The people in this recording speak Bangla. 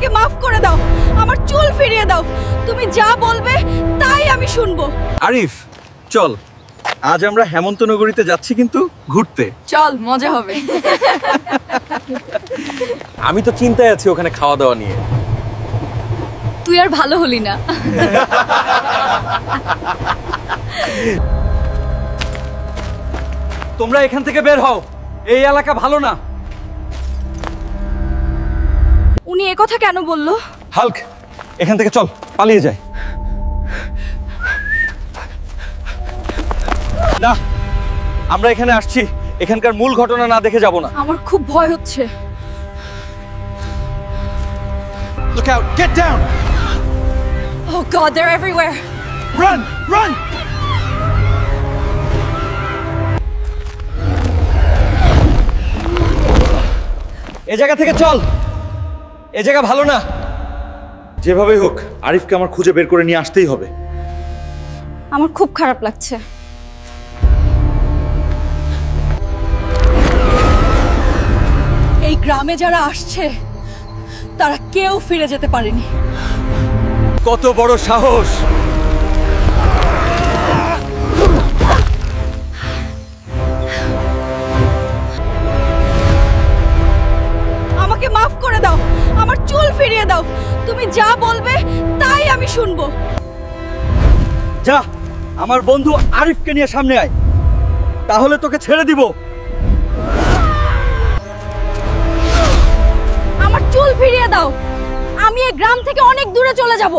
আমাকে মাফ করে দাও, আমার চুল ফিরিয়ে দাও। তুমি যা বলবে তাই আমি শুনবো। আরিফ চল, আজ আমরা হেমন্তনগরীতে যাচ্ছি কিন্তু ঘুরতে। চল, মজা হবে। আমি তো চিন্তায় আছি ওখানে খাওয়া দাওয়া নিয়ে। তুই আর ভালো হলি না। তোমরা এখান থেকে বের হও, এই এলাকা ভালো না। উনি একথা কেন বললো? হাল্ক, এখান থেকে চল, পালিয়ে যাই। না, আমরা এখানে আসছি, এখানকার মূল ঘটনা না দেখে যাব না। আমার খুব ভয় হচ্ছে। Look out, get down. Oh God, they're everywhere. Run, run. এই জায়গা থেকে চল, এই জায়গা ভালো না। যেভাবেই হোক আরিফকে আমার খুঁজে বের করে নিয়ে আসতেই হবে। আমার খুব খারাপ লাগছে। এই গ্রামে যারা আসছে তারা কেউ ফিরে যেতে পারেনি। কত বড় সাহস! আমাকে মাফ করে দাও, আমার চুল ফিরিয়ে দাও। তুমি যা বলবে তাই আমি শুনবো। যা, আমার বন্ধু আরিফকে নিয়ে সামনে আয়, তাহলে তোকে ছেড়ে দিব। আমার চুল ফিরিয়ে দাও, আমি এই গ্রাম থেকে অনেক দূরে চলে যাব।